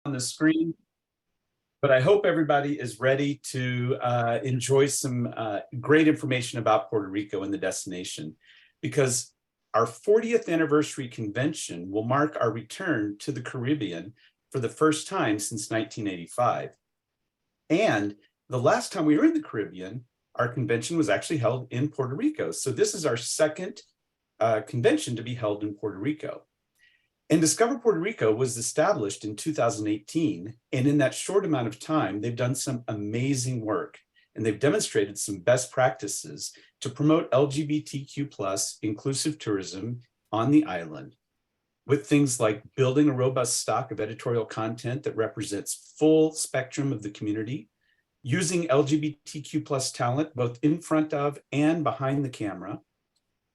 on the screen, but I hope everybody is ready to enjoy some great information about Puerto Rico and the destination, because our 40th anniversary convention will mark our return to the Caribbean for the first time since 1985. And the last time we were in the Caribbean, our convention was actually held in Puerto Rico. So this is our second convention to be held in Puerto Rico. And Discover Puerto Rico was established in 2018. And in that short amount of time, they've done some amazing work. And they've demonstrated some best practices to promote LGBTQ+ inclusive tourism on the island, with things like building a robust stock of editorial content that represents full spectrum of the community, using LGBTQ+ talent both in front of and behind the camera,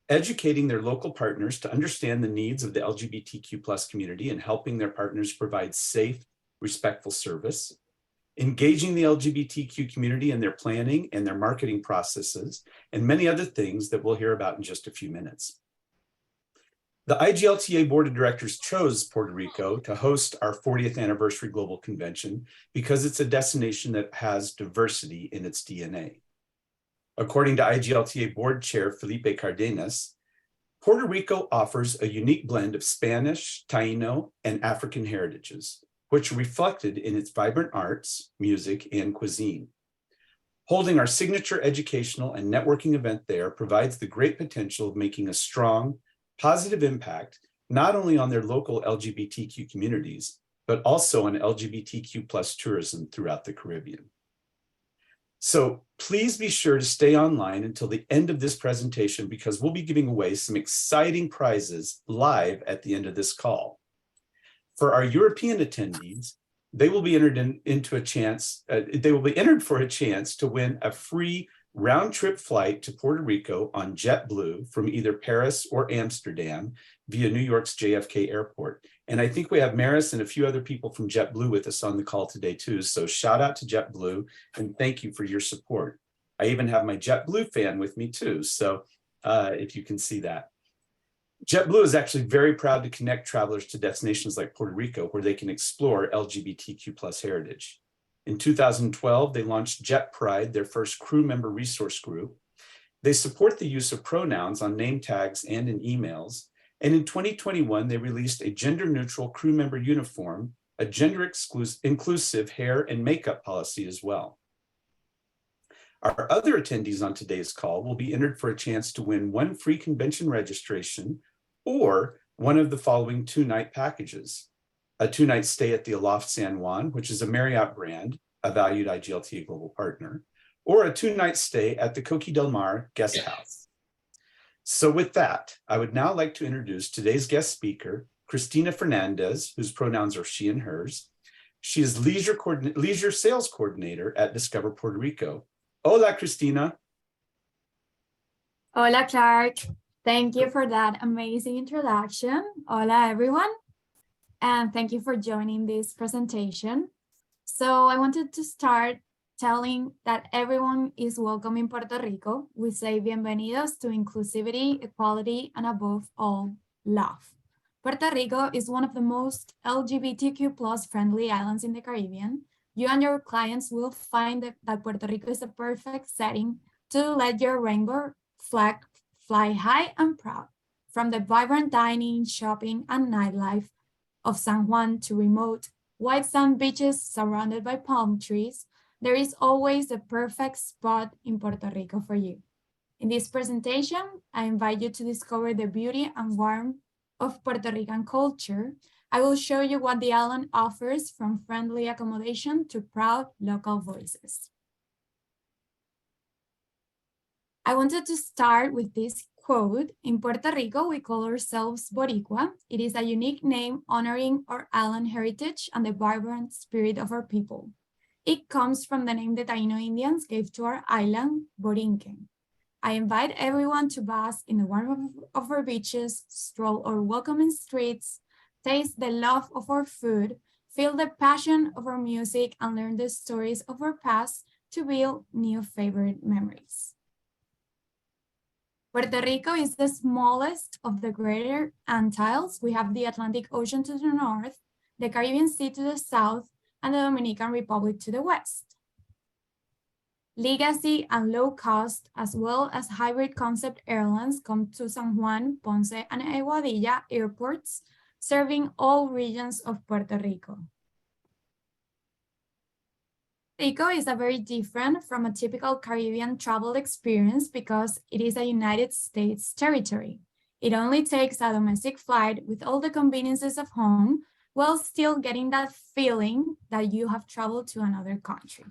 educating their local partners to understand the needs of the LGBTQ+ community and helping their partners provide safe, respectful service, engaging the LGBTQ community in their planning and their marketing processes, and many other things that we'll hear about in just a few minutes. The IGLTA Board of Directors chose Puerto Rico to host our 40th anniversary global convention because it's a destination that has diversity in its DNA. According to IGLTA Board Chair Felipe Cardenas, Puerto Rico offers a unique blend of Spanish, Taino, and African heritages, which are reflected in its vibrant arts, music, and cuisine. Holding our signature educational and networking event there provides the great potential of making a strong, positive impact, not only on their local LGBTQ communities, but also on LGBTQ+ tourism throughout the Caribbean. So please be sure to stay online until the end of this presentation, because we'll be giving away some exciting prizes live at the end of this call. For our European attendees, they will be entered for a chance to win a free round-trip flight to Puerto Rico on JetBlue from either Paris or Amsterdam via New York's JFK Airport. And I think we have Maris and a few other people from JetBlue with us on the call today too. So shout out to JetBlue and thank you for your support. I even have my JetBlue fan with me too. So if you can see that. JetBlue is actually very proud to connect travelers to destinations like Puerto Rico, where they can explore LGBTQ+ heritage. In 2012, they launched Jet Pride, their first crew member resource group. They support the use of pronouns on name tags and in emails. And in 2021, they released a gender-neutral crew member uniform, a gender-inclusive hair and makeup policy as well. Our other attendees on today's call will be entered for a chance to win one free convention registration or one of the following two-night packages: a two-night stay at the Aloft San Juan, which is a Marriott brand, a valued IGLTA global partner, or a two-night stay at the Coqui del Mar guest house. So with that, I would now like to introduce today's guest speaker, Cristina Fernandez, whose pronouns are she and hers. She is leisure sales coordinator at Discover Puerto Rico. Hola, Cristina. Hola, Clark. Thank you for that amazing introduction. Hola, everyone. And thank you for joining this presentation. So I wanted to start telling that everyone is welcome in Puerto Rico. We say bienvenidos to inclusivity, equality, and above all, love. Puerto Rico is one of the most LGBTQ+ friendly islands in the Caribbean. You and your clients will find that Puerto Rico is a perfect setting to let your rainbow flag fly high and proud. From the vibrant dining, shopping, and nightlife of San Juan to remote white sand beaches surrounded by palm trees, there is always a perfect spot in Puerto Rico for you. In this presentation, I invite you to discover the beauty and warmth of Puerto Rican culture. I will show you what the island offers, from friendly accommodation to proud local voices. I wanted to start with this quote. In Puerto Rico, we call ourselves Boricua. It is a unique name honoring our island heritage and the vibrant spirit of our people. It comes from the name the Taino Indians gave to our island, Borinquen. I invite everyone to bask in the warmth of our beaches, stroll our welcoming streets, taste the love of our food, feel the passion of our music, and learn the stories of our past to build new favorite memories. Puerto Rico is the smallest of the greater Antilles. We have the Atlantic Ocean to the north, the Caribbean Sea to the south, and the Dominican Republic to the west. Legacy and low cost, as well as hybrid concept airlines come to San Juan, Ponce, and Aguadilla airports, serving all regions of Puerto Rico. Rico is a very different from a typical Caribbean travel experience because it is a United States territory. It only takes a domestic flight with all the conveniences of home while still getting that feeling that you have traveled to another country.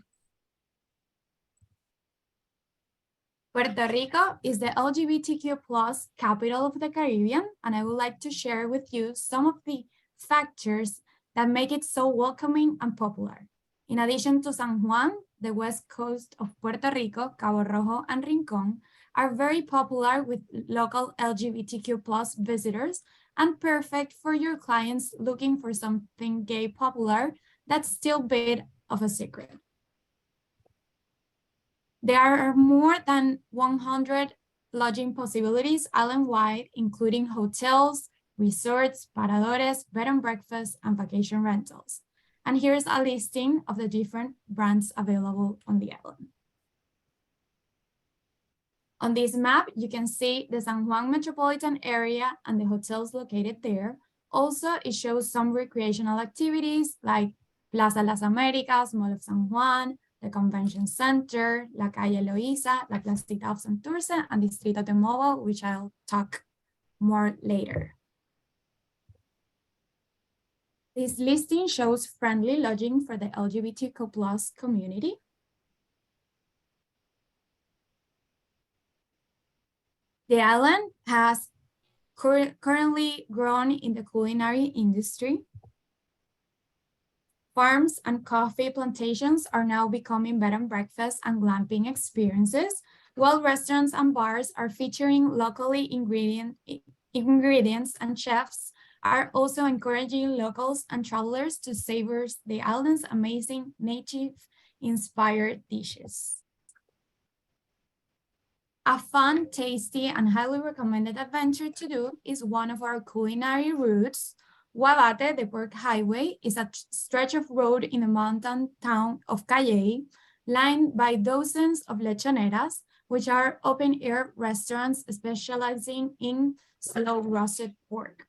Puerto Rico is the LGBTQ+ capital of the Caribbean, and I would like to share with you some of the factors that make it so welcoming and popular. In addition to San Juan, the west coast of Puerto Rico, Cabo Rojo, and Rincon are very popular with local LGBTQ+ visitors and perfect for your clients looking for something gay popular that's still a bit of a secret. There are more than 100 lodging possibilities island-wide, including hotels, resorts, paradores, bed and breakfast, and vacation rentals. And here's a listing of the different brands available on the island. On this map, you can see the San Juan metropolitan area and the hotels located there. Also, it shows some recreational activities like Plaza Las Américas, Mall of San Juan, the Convention Center, La Calle Loíza, La Placita of Santurce, and Distrito de Mobile, which I'll talk more later. This listing shows friendly lodging for the LGBTQ+ community. The island has currently grown in the culinary industry. Farms and coffee plantations are now becoming bed and breakfast and glamping experiences, while restaurants and bars are featuring locally ingredients, and chefs are also encouraging locals and travelers to savor the island's amazing native-inspired dishes. A fun, tasty, and highly recommended adventure to do is one of our culinary routes. Guabate, the Pork Highway, is a stretch of road in the mountain town of Cayey, lined by dozens of lechoneras, which are open-air restaurants specializing in slow-roasted pork.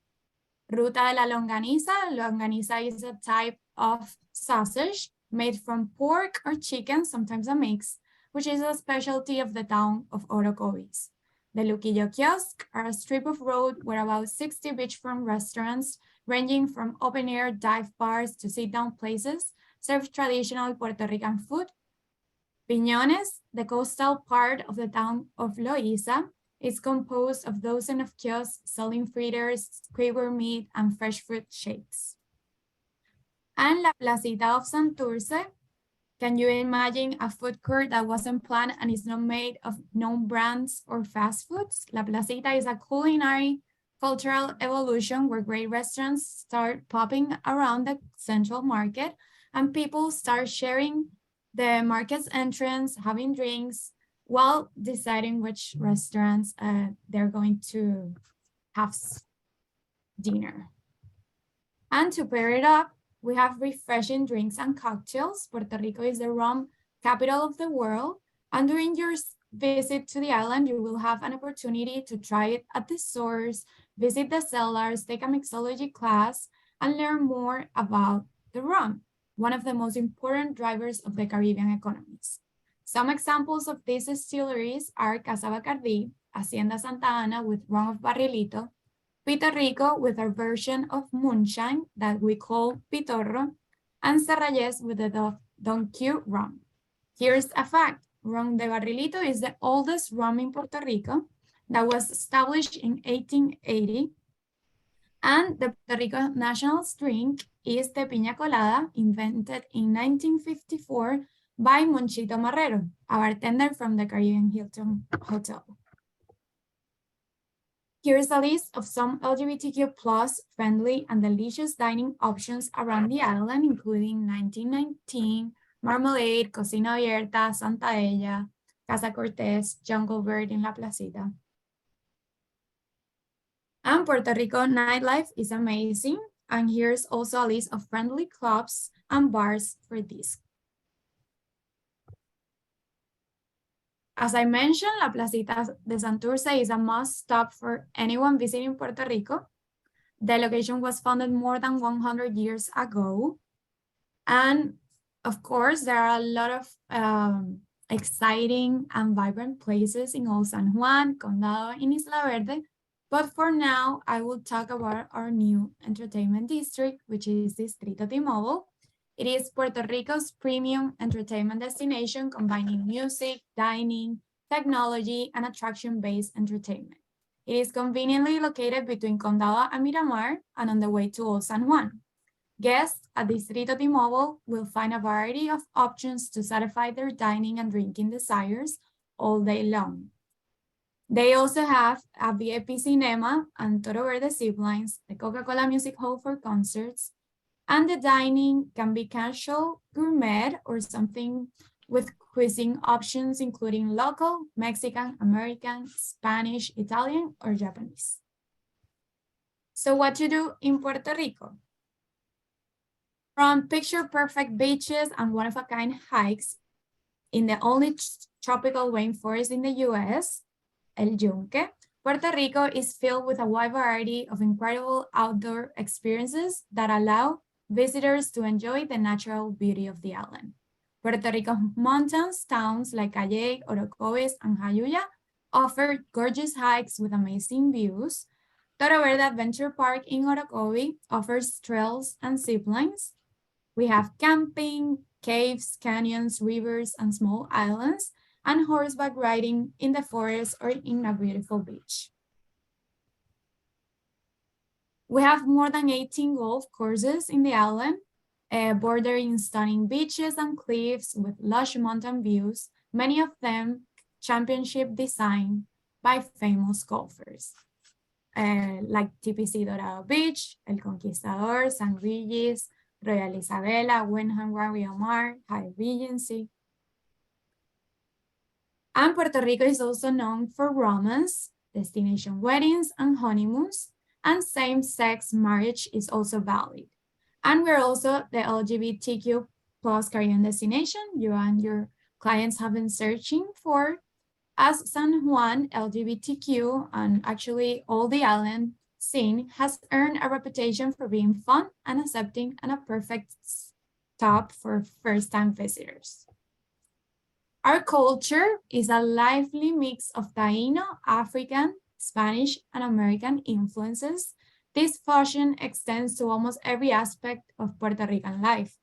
Ruta de la Longaniza. Longaniza is a type of sausage made from pork or chicken, sometimes a mix, which is a specialty of the town of Orocovis. The Luquillo Kiosk are a strip of road where about 60 beachfront restaurants, ranging from open-air dive bars to sit-down places, serve traditional Puerto Rican food. Piñones, the coastal part of the town of Loíza, is composed of dozens of kiosks selling fritters, square meat, and fresh fruit shakes. And La Placita of Santurce. Can you imagine a food court that wasn't planned and is not made of known brands or fast foods? La Placita is a culinary cultural evolution where great restaurants start popping around the central market and people start sharing the market's entrance, having drinks, while deciding which restaurants they're going to have dinner. And to pair it up, we have refreshing drinks and cocktails. Puerto Rico is the rum capital of the world. And during your visit to the island, you will have an opportunity to try it at the source, visit the cellars, take a mixology class, and learn more about the rum, one of the most important drivers of the Caribbean economies. Some examples of these distilleries are Casa Bacardí, Hacienda Santa Ana with rum of Barrilito, Puerto Rico with our version of moonshine that we call Pitorro, and Serrayes with the Don Q rum. Here's a fact. Rum de Barrilito is the oldest rum in Puerto Rico that was established in 1880. And the Puerto Rico national drink is the piña colada, invented in 1954 by Monchito Marrero, a bartender from the Caribbean Hilton Hotel. Here's a list of some LGBTQ+ friendly and delicious dining options around the island, including 1919, Marmalade, Cocina Abierta, Santa Ella, Casa Cortés, Jungle Bird in La Placita. And Puerto Rico nightlife is amazing. and here's also a list of friendly clubs and bars for this. As I mentioned, La Placita de Santurce is a must-stop for anyone visiting Puerto Rico. The location was founded more than 100 years ago. And of course, there are a lot of exciting and vibrant places in Old San Juan, Condado, and Isla Verde. But for now, I will talk about our new entertainment district, which is Distrito T-Mobile. It is Puerto Rico's premium entertainment destination, combining music, dining, technology, and attraction-based entertainment. It is conveniently located between Condado and Miramar and on the way to Old San Juan. Guests at Distrito T-Mobile will find a variety of options to satisfy their dining and drinking desires all day long. They also have a VIP cinema and Toro Verde ziplines, the Coca-Cola Music Hall for concerts, and the dining can be casual, gourmet, or something with cuisine options, including local, Mexican, American, Spanish, Italian, or Japanese. So what to do in Puerto Rico? From picture-perfect beaches and one-of-a-kind hikes in the only tropical rainforest in the US, El Yunque, Puerto Rico is filled with a wide variety of incredible outdoor experiences that allow visitors to enjoy the natural beauty of the island. Puerto Rico's mountains, towns like Calle, Orocovis, and Jayuya offer gorgeous hikes with amazing views. Toro Verde Adventure Park in Orocovi offers trails and ziplines. We have camping, caves, canyons, rivers, and small islands, and horseback riding in the forest or in a beautiful beach. We have more than 18 golf courses in the island, bordering stunning beaches and cliffs with lush mountain views, many of them championship designed by famous golfers, like TPC Dorado Beach, El Conquistador, San Regis, Royal Isabela, Wenham, Rio Mar, High Regency. And Puerto Rico is also known for romance, destination weddings, and honeymoons, and same-sex marriage is also valid. And we're also the LGBTQ plus Caribbean destination you and your clients have been searching for, as San Juan LGBTQ and actually all the island scene has earned a reputation for being fun and accepting and a perfect stop for first-time visitors. Our culture is a lively mix of Taino, African, Spanish, and American influences. This fusion extends to almost every aspect of Puerto Rican life.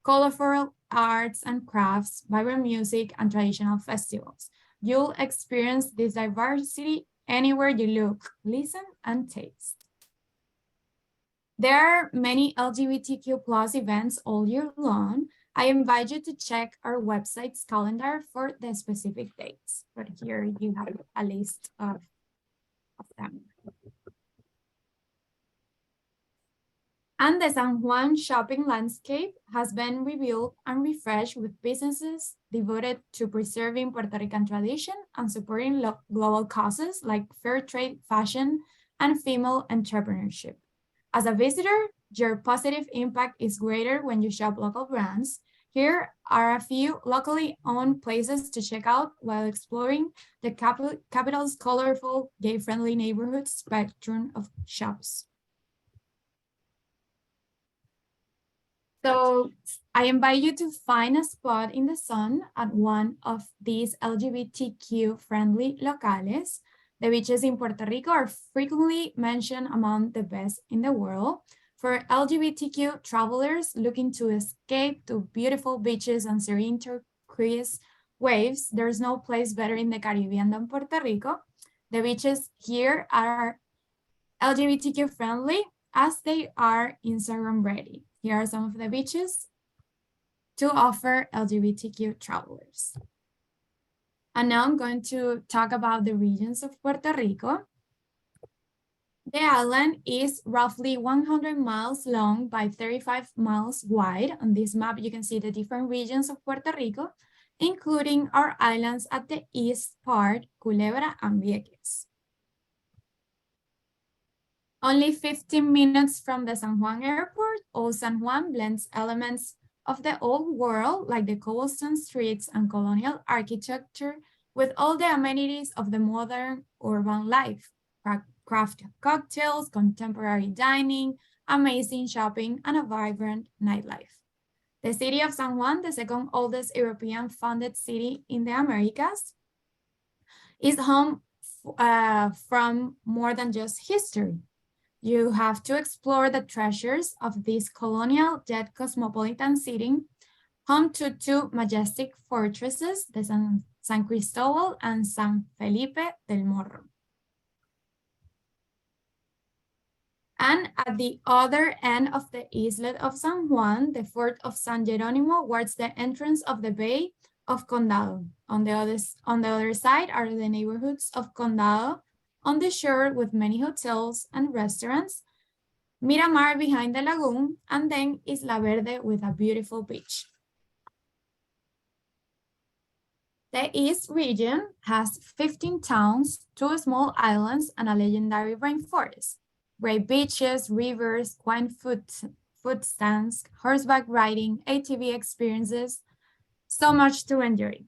Colorful arts and crafts, vibrant music, and traditional festivals. You'll experience this diversity anywhere you look, listen, and taste. There are many LGBTQ plus events all year long. I invite you to check our website's calendar for the specific dates, but here you have a list of them. And the San Juan shopping landscape has been rebuilt and refreshed with businesses devoted to preserving Puerto Rican tradition and supporting global causes like fair trade, fashion, and female entrepreneurship. As a visitor, your positive impact is greater when you shop local brands. Here are a few locally owned places to check out while exploring the capital's colorful, gay-friendly neighborhood spectrum of shops. So I invite you to find a spot in the sun at one of these LGBTQ-friendly locales. The beaches in Puerto Rico are frequently mentioned among the best in the world. For LGBTQ travelers looking to escape to beautiful beaches and serene turquoise waves, there's no place better in the Caribbean than Puerto Rico. The beaches here are LGBTQ friendly as they are Instagram ready. Here are some of the beaches to offer LGBTQ travelers. And now I'm going to talk about the regions of Puerto Rico. The island is roughly 100 miles long by 35 miles wide. On this map, you can see the different regions of Puerto Rico, including our islands at the east part, Culebra and VIEQUES. Only 15 minutes from the San Juan airport, Old San Juan blends elements of the old world like the cobblestone streets and colonial architecture with all the amenities of the modern urban life, craft cocktails, contemporary dining, amazing shopping, and a vibrant nightlife. The city of San Juan, the second oldest European-founded city in the Americas, is home from more than just history. You have to explore the treasures of this colonial yet cosmopolitan city, home to two majestic fortresses, the San Cristobal and San Felipe del Morro. And at the other end of the islet of San Juan, the fort of San Jerónimo guards the entrance of the Bay of Condado. On the other side are the neighborhoods of Condado on the shore with many hotels and restaurants, Miramar behind the lagoon, and then Isla Verde with a beautiful beach. The East region has 15 towns, 2 small islands, and a legendary rainforest. Great beaches, rivers, wine food stands, horseback riding, ATV experiences, so much to enjoy.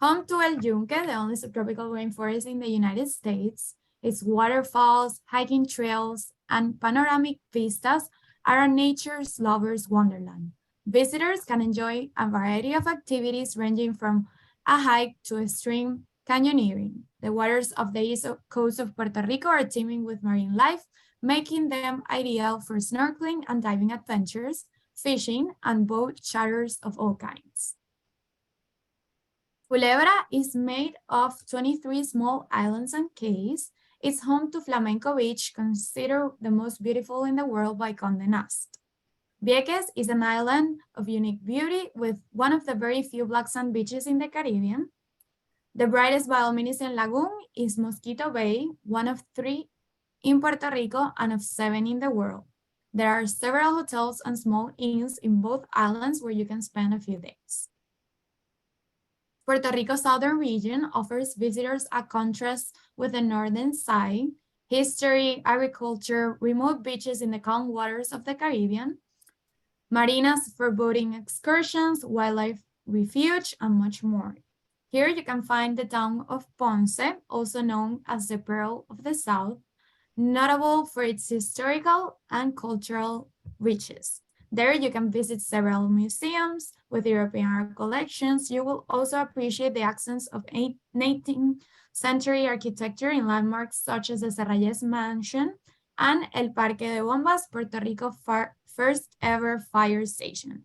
Home to El Yunque, the only subtropical rainforest in the United States, its waterfalls, hiking trails, and panoramic vistas are a nature's lover's wonderland. Visitors can enjoy a variety of activities ranging from a hike to extreme canyoneering. The waters of the east coast of Puerto Rico are teeming with marine life, making them ideal for snorkeling and diving adventures, fishing, and boat charters of all kinds. Culebra is made of 23 small islands and cays. It's home to Flamenco Beach, considered the most beautiful in the world by Condé Nast. VIEQUES is an island of unique beauty with one of the very few black sand beaches in the Caribbean. The brightest bioluminescent lagoon is Mosquito Bay, one of 3 in Puerto Rico and of 7 in the world. There are several hotels and small inns in both islands where you can spend a few days. Puerto Rico's southern region offers visitors a contrast with the northern side, history, agriculture, remote beaches in the calm waters of the Caribbean, marinas for boating excursions, wildlife refuge, and much more. Here you can find the town of Ponce, also known as the Pearl of the South, notable for its historical and cultural riches. There you can visit several museums with European art collections. You will also appreciate the accents of 19th century architecture in landmarks such as the Serralles Mansion and El Parque de Bombas, Puerto Rico's first ever fire station.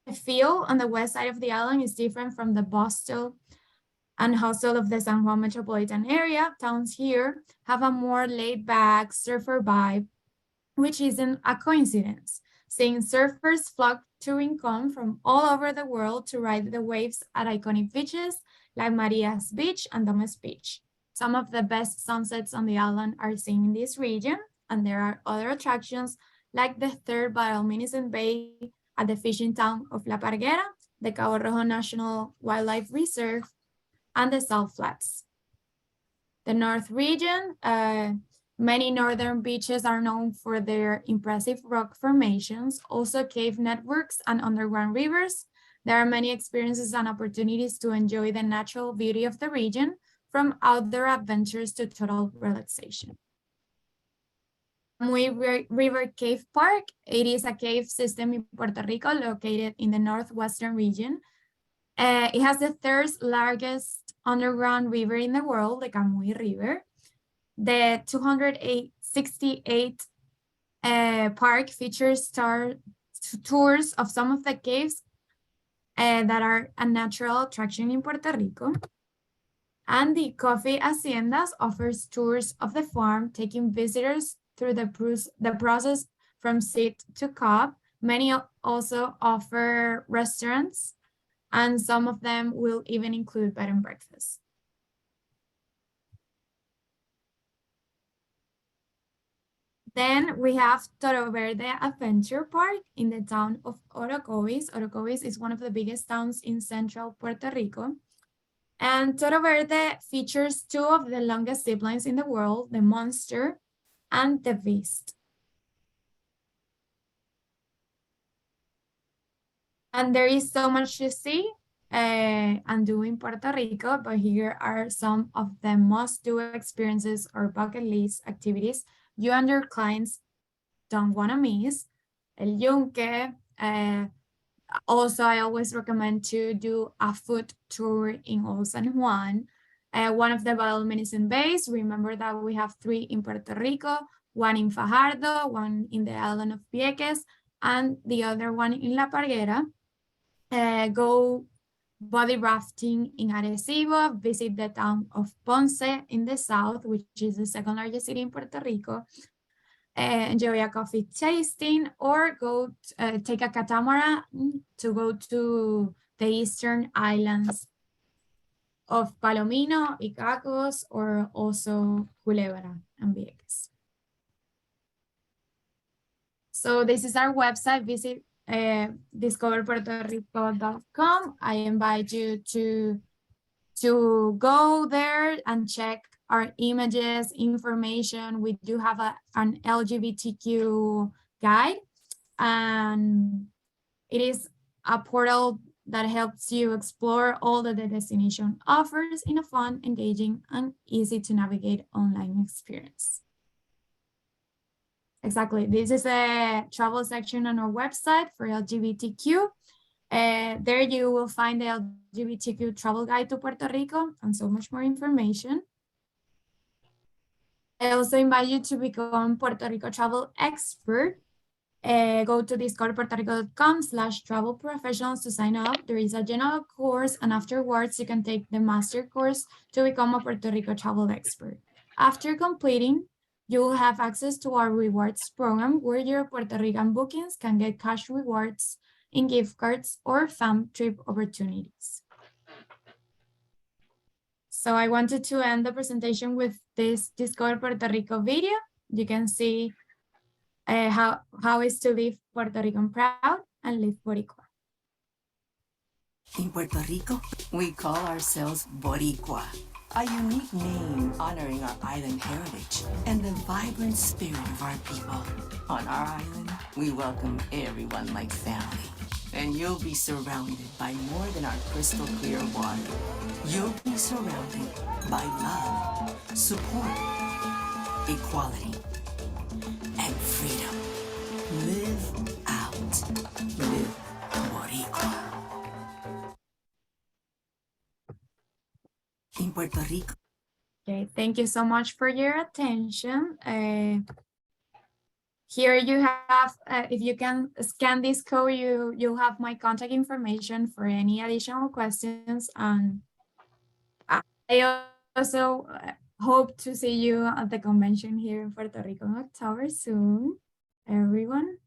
The feel on the west side of the island is different from the bustle and hustle of the San Juan metropolitan area. Towns here have a more laid-back surfer vibe, which isn't a coincidence. Seeing surfers flock to Rincon from all over the world to ride the waves at iconic beaches like Maria's Beach and Domes Beach. Some of the best sunsets on the island are seen in this region, and there are other attractions like the third bioluminescent bay at the fishing town of La Parguera, the Cabo Rojo National Wildlife Reserve, and the Salt Flats. The North region, many northern beaches are known for their impressive rock formations, also cave networks and underground rivers. There are many experiences and opportunities to enjoy the natural beauty of the region, from outdoor adventures to total relaxation. Camuy River Cave Park, it is a cave system in Puerto Rico located in the northwestern region. It has the third largest underground river in the world, the Camuy River. The 268 park features tours of some of the caves that are a natural attraction in Puerto Rico. And the Coffee Haciendas offers tours of the farm, taking visitors through the process from seed to cup. Many also offer restaurants, and some of them will even include bed and breakfast. Then we have Toro Verde Adventure Park in the town of Orocovis. Orocovis is one of the biggest towns in central Puerto Rico. And Toro Verde features 2 of the longest zip lines in the world, the Monster and the VIST. And there is so much to see and do in Puerto Rico, but here are some of the must-do experiences or bucket list activities you and your clients don't want to miss. El Yunque. Also, I always recommend to do a food tour in Old San Juan. One of the development is in base. Remember that we have 3 in Puerto Rico, 1 in Fajardo, 1 in the island of Vieques, and the other one in La Parguera. Go body rafting in Arecibo, visit the town of Ponce in the south, which is the second largest city in Puerto Rico. Enjoy a coffee tasting, or go take a catamaran to go to the eastern islands of Palomino, Icacos, or also Culebra and Vieques. So this is our website. Visit discoverpuertorico.com. I invite you to go there and check our images, information. We do have an LGBTQ guide, and it is a portal that helps you explore all that the destination offers in a fun, engaging, and easy to navigate online experience. Exactly. This is a travel section on our website for LGBTQ. There you will find the LGBTQ travel guide to Puerto Rico and so much more information. I also invite you to become Puerto Rico travel expert. Go to discoverpuertorico.com/travel professionals to sign up. There is a general course, and afterwards you can take the master course to become a Puerto Rico travel expert. After completing, you will have access to our rewards program, where your Puerto Rican bookings can get cash rewards in gift cards or fam trip opportunities. So I wanted to end the presentation with this Discover Puerto Rico video. You can see how is to live Puerto Rican proud and live Boricua. In Puerto Rico, we call ourselves Boricua, a unique name honoring our island heritage and the vibrant spirit of our people. On our island, we welcome everyone like family, and you'll be surrounded by more than our crystal clear water. You'll be surrounded by love, support, equality, and freedom. Live out. Live Boricua. In Puerto Rico. Okay, thank you so much for your attention. Here you have, if you can scan this code, you'll have my contact information for any additional questions. And I also hope to see you at the convention here in Puerto Rico in October soon, everyone.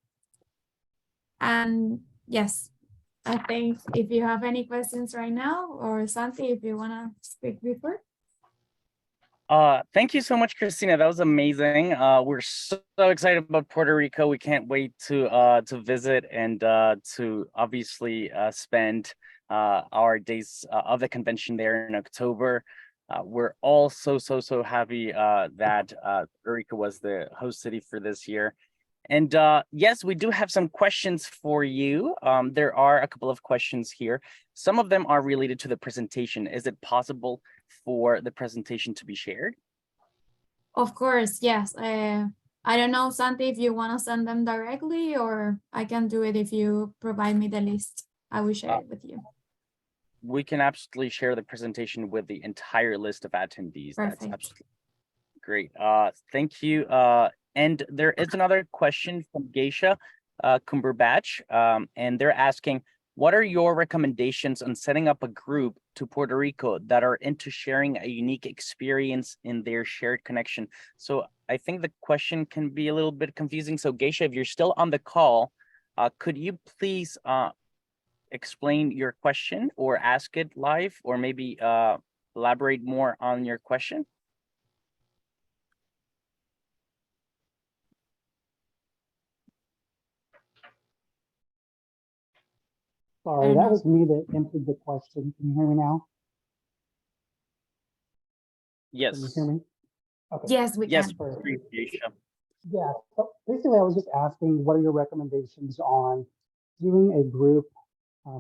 And yes, I think if you have any questions right now, or Santi, if you want to speak before. Thank you so much, Christina. That was amazing. We're so excited about Puerto Rico. We can't wait to visit and to obviously spend our days of the convention there in October. We're all so happy that Puerto Rico was the host city for this year. And yes, we do have some questions for you. There are a couple of questions here. Some of them are related to the presentation. Is it possible for the presentation to be shared? Of course, yes. I don't know, Santi, if you want to send them directly, or I can do it if you provide me the list. I will share it with you. We can absolutely share the presentation with the entire list of attendees. Perfect. That's absolutely great. Thank you. And there is another question from Geisha Cumberbatch, and they're asking, what are your recommendations on setting up a group to Puerto Rico that are into sharing a unique experience in their shared connection? So I think the question can be a little bit confusing. So Geisha, if you're still on the call, could you please explain your question or ask it live, or maybe elaborate more on your question? Sorry, that was me that entered the question. Can you hear me now? Yes. Can you hear me? Okay. Yes, we Yes, can. please, Geisha. Yeah, so basically I was just asking, what are your recommendations on doing a group,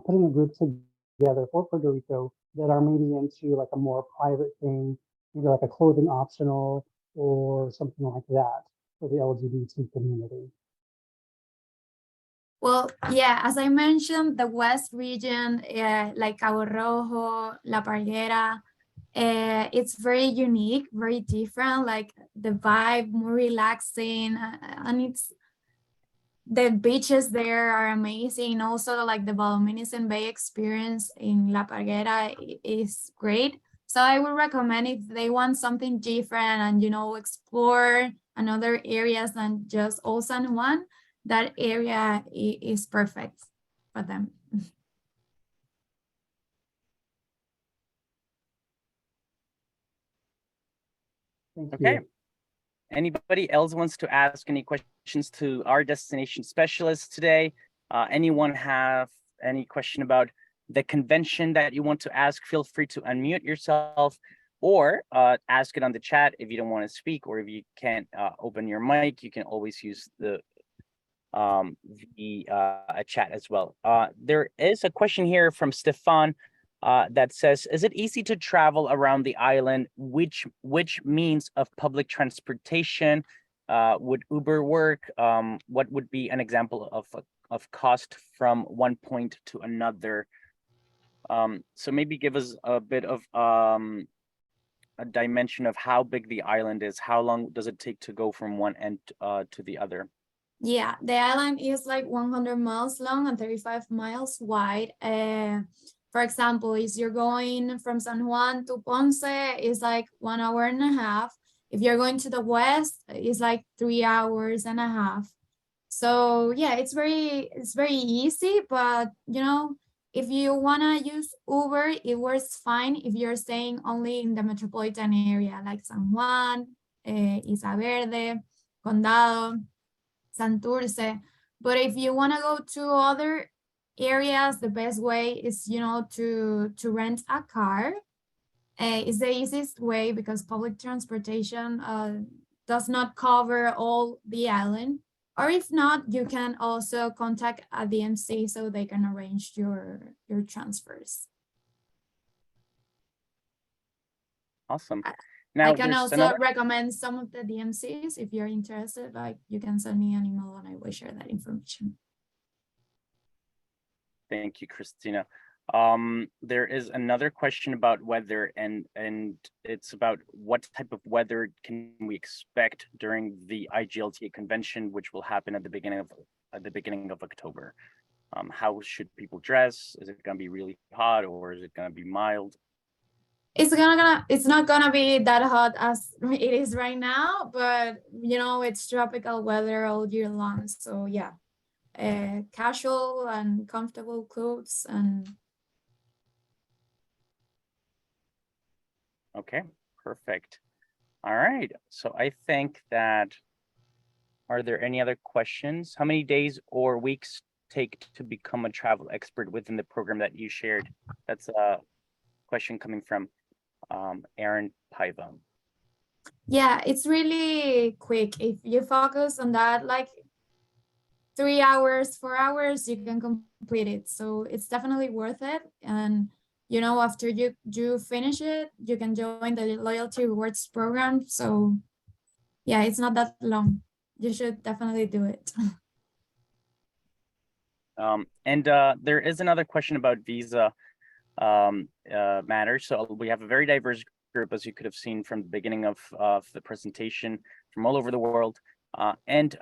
putting a group together for Puerto Rico that are maybe into like a more private thing, maybe like a clothing optional or something like that for the LGBT community? Well, yeah, as I mentioned, the West region, like Cabo Rojo, La Parguera, it's very unique, very different, like the vibe, more relaxing, and it's the beaches there are amazing. Also, like the bioluminescent bay experience in La Parguera is great. So I would recommend if they want something different and, you know, explore another areas than just Old San Juan, that area is perfect for them. Thank Okay. you. Anybody else wants to ask any questions to our destination specialist today? Anyone have any question about the convention that you want to ask? Feel free to unmute yourself or ask it on the chat if you don't want to speak, or if you can't open your mic, you can always use the chat as well. There is a question here from Stefan that says, is it easy to travel around the island? Which means of public transportation would Uber work? What would be an example of cost from one point to another? So maybe give us a bit of a dimension of how big the island is. How long does it take to go from one end to the other? Yeah, the island is like 100 miles long and 35 miles wide. For example, if you're going from San Juan to Ponce, it's like 1.5 hours. If you're going to the west, it's like 3.5 hours. So yeah, it's very easy, but you know, if you wanna use Uber, it works fine if you're staying only in the metropolitan area, like San Juan, Isla Verde, Condado, Santurce. But if you want to go to other areas, the best way is, you know, to rent a car. It's the easiest way because public transportation does not cover all the island. Or if not, you can also contact a DMC so they can arrange your transfers. Awesome. I Now, can there's also another. recommend some of the DMCs if you're interested. Like, you can send me an email and I will share that information. Thank you, Christina. There is another question about weather, and it's about what type of weather can we expect during the IGLTA convention, which will happen at the beginning of October. How should people dress? Is it going to be really hot, or is it going to be mild? It's not gonna be that hot as it is right now, but you know, it's tropical weather all year long. So yeah, casual and comfortable clothes and. Okay, perfect. All right. So I think that, are there any other questions? How many days or weeks take to become a travel expert within the program that you shared? That's a question coming from Aaron Paiva. Yeah, it's really quick. If you focus on that, like 3 hours, 4 hours, you can complete it. So it's definitely worth it. And you know, after you finish it, you can join the loyalty rewards program. So yeah, it's not that long. You should definitely do it. And there is another question about visa matters. So we have a very diverse group, as you could have seen from the beginning of the presentation, from all over the world. And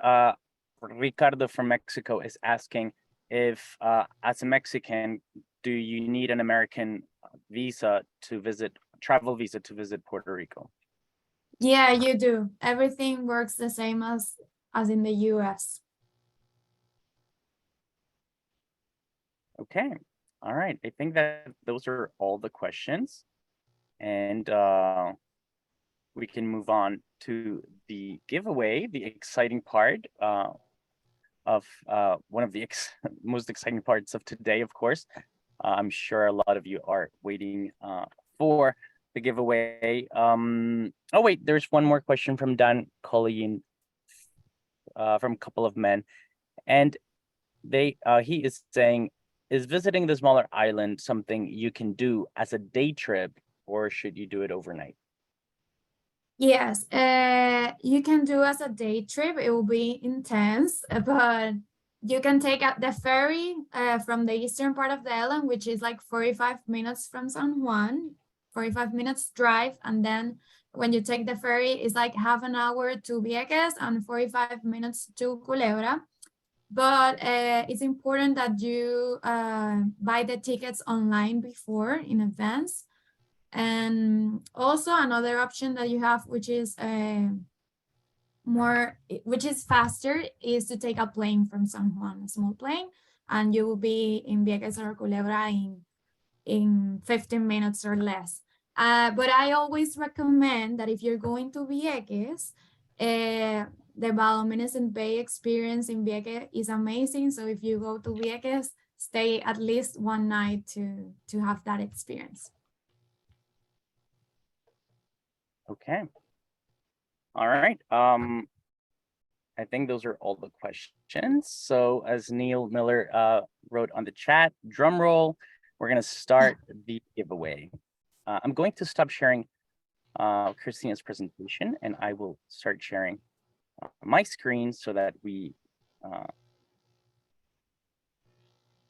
Ricardo from Mexico is asking if, as a Mexican, do you need an American visa to visit, travel visa to visit Puerto Rico? Yeah, you do. Everything works the same as in the US. Okay. All right. I think that those are all the questions. And we can move on to the giveaway, the exciting part of one of the most exciting parts of today, of course. I'm sure a lot of you are waiting for the giveaway. Oh, wait, there's one more question from Dan Colleen from a couple of men, and he is saying, is visiting the smaller island something you can do as a day trip, or should you do it overnight? Yes, you can do as a day trip. It will be intense, but you can take the ferry from the eastern part of the island, which is like 45 minutes from San Juan, 45 minutes drive. And then when you take the ferry, it's like half an hour to Vieques and 45 minutes to Culebra. But it's important that you buy the tickets online before in advance. And also another option that you have, which is faster, is to take a plane from San Juan, a small plane, and you will be in Vieques or Culebra in 15 minutes or less. But I always recommend that if you're going to Vieques, the bioluminescent bay experience in Vieques is amazing. So if you go to Vieques, stay at least one night to have that experience. Okay. All right. I think those are all the questions. So as Neil Miller wrote on the chat, drum roll, we're going to start the giveaway. I'm going to stop sharing Christina's presentation, and I will start sharing my screen so that we